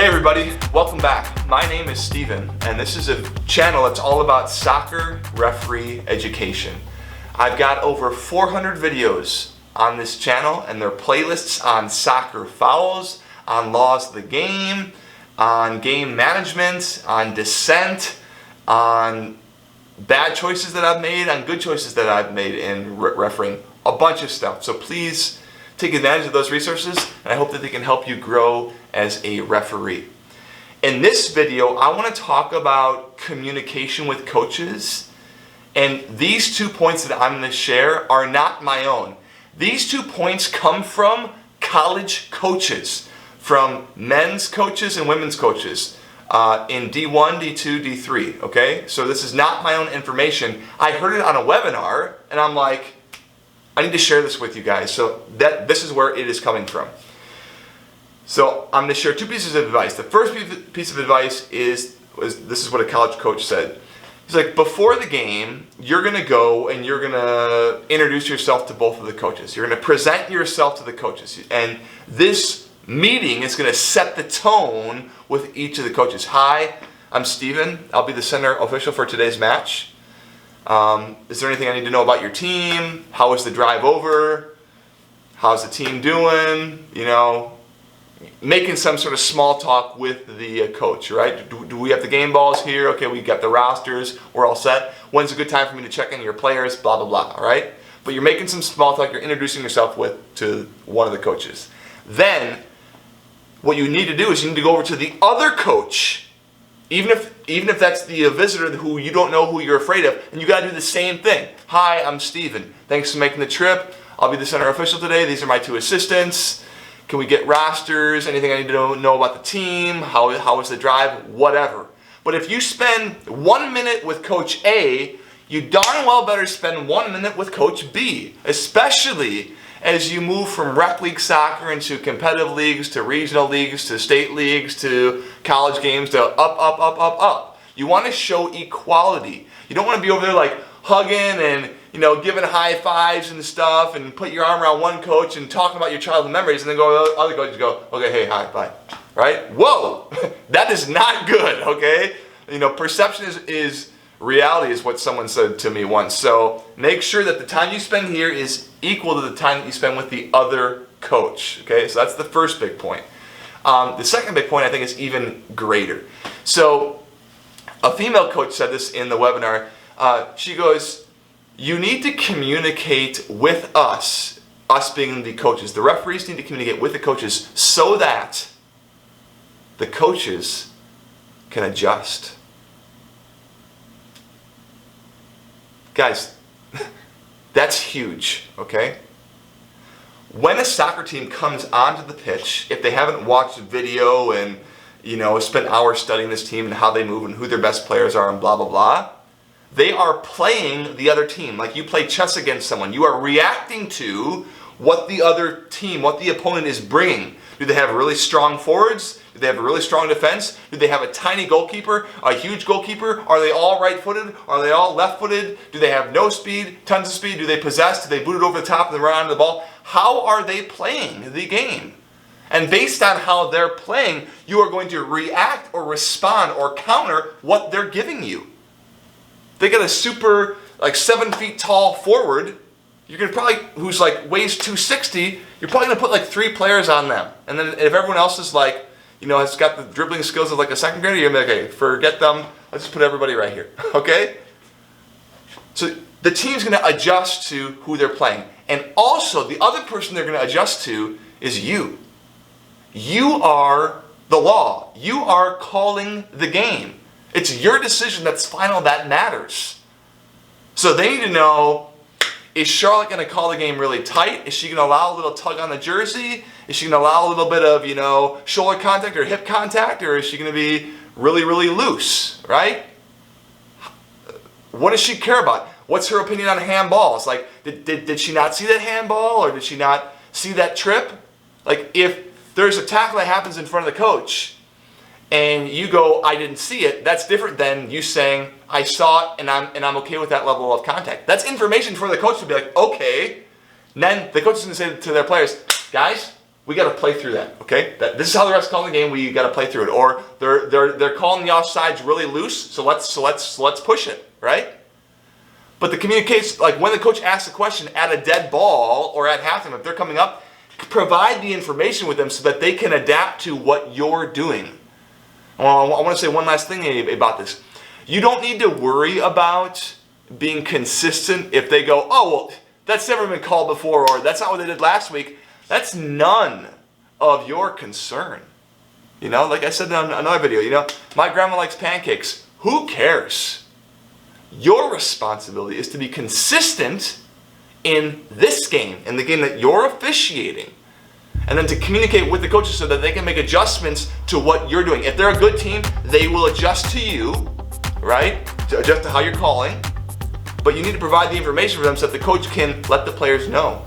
Hey everybody, welcome back. My name is Steven, and this is a channel that's all about soccer referee education. I've got over 400 videos on this channel, and they're playlists on soccer fouls, on laws of the game, on game management, on dissent, on bad choices that I've made, on good choices that I've made in refereeing, a bunch of stuff. So please take advantage of those resources, and I hope that they can help you grow as a referee. In this video, I want to talk about communication with coaches, and these 2 points that I'm going to share are not my own. These 2 points come from college coaches, from men's coaches and women's coaches in D1, D2, D3, okay? So this is not my own information. I heard it on a webinar, and I'm like, I need to share this with you guys. So this is where it is coming from. So I'm going to share 2 pieces of advice. The first piece of advice is this is what a college coach said. He's like, before the game, you're going to go and you're going to introduce yourself to both of the coaches. You're going to present yourself to the coaches. And this meeting is going to set the tone with each of the coaches. Hi, I'm Steven. I'll be the center official for today's match. Is there anything I need to know about your team? How was the drive over? How's the team doing? You know, making some sort of small talk with the coach, right? Do we have the game balls here? Okay, we got the rosters. We're all set. When's a good time for me to check in your players? Blah, blah, blah, all right? But you're making some small talk. You're introducing yourself to one of the coaches. Then what you need to do is you need to go over to the other coach, even if that's the visitor who you don't know who you're afraid of, and you got to do the same thing. Hi, I'm Steven. Thanks for making the trip. I'll be the center official today. These are my 2 assistants. Can we get rosters? Anything I need to know about the team? How was the drive? Whatever. But if you spend 1 minute with Coach A, you darn well better spend 1 minute with Coach B, especially as you move from rec league soccer into competitive leagues, to regional leagues, to state leagues, to college games, to up. You want to show equality. You don't want to be over there like hugging and, you know, giving high fives and stuff and put your arm around one coach and talking about your childhood memories, and then go to other coaches go, okay, hey, hi, bye. Right? Whoa! That is not good, okay? You know, perception is reality, is what someone said to me once. So make sure that the time you spend here is equal to the time that you spend with the other coach, okay? So that's the first big point. The second big point I think is even greater. So a female coach said this in the webinar. She goes, you need to communicate with us being the coaches. The referees need to communicate with the coaches so that the coaches can adjust. Guys, that's huge, okay? When a soccer team comes onto the pitch, if they haven't watched video and, you know, spent hours studying this team and how they move and who their best players are and blah, blah, blah, they are playing the other team. Like you play chess against someone. You are reacting to what the other team, what the opponent is bringing. Do they have really strong forwards? Do they have a really strong defense? Do they have a tiny goalkeeper, a huge goalkeeper? Are they all right-footed? Are they all left-footed? Do they have no speed, tons of speed? Do they possess? Do they boot it over the top and run onto the ball? How are they playing the game? And based on how they're playing, you are going to react or respond or counter what they're giving you. They got a super, like 7 feet tall forward, you're gonna probably, who's like weighs 260, you're probably gonna put like 3 players on them. And then if everyone else is like, you know, has got the dribbling skills of like a second grader, you're gonna be like, okay, forget them, let's just put everybody right here, okay? So the team's gonna adjust to who they're playing. And also, the other person they're gonna adjust to is you. You are the law. You are calling the game. It's your decision that's final, that matters. So they need to know, is Charlotte going to call the game really tight? Is she going to allow a little tug on the jersey? Is she going to allow a little bit of, you know, shoulder contact or hip contact? Or is she going to be really, really loose, right? What does she care about? What's her opinion on handballs? Like, did she not see that handball? Or did she not see that trip? Like, if there's a tackle that happens in front of the coach, and you go, I didn't see it, that's different than you saying, I saw it and I'm okay with that level of contact. That's information for the coach to be like, okay. And then the coach is going to say to their players, guys, we got to play through that, okay? This is how the refs call the game. We got to play through it. Or they're calling the offsides really loose, so let's push it, right? But the communication, like when the coach asks a question at a dead ball or at halftime, if they're coming up, provide the information with them so that they can adapt to what you're doing. Well, I want to say one last thing about this. You don't need to worry about being consistent if they go, oh, well, that's never been called before, or that's not what they did last week. That's none of your concern. You know, like I said in another video, you know, my grandma likes pancakes. Who cares? Your responsibility is to be consistent in this game, in the game that you're officiating, and then to communicate with the coaches so that they can make adjustments to what you're doing. If they're a good team, they will adjust to you, right? To adjust to how you're calling. But you need to provide the information for them so that the coach can let the players know.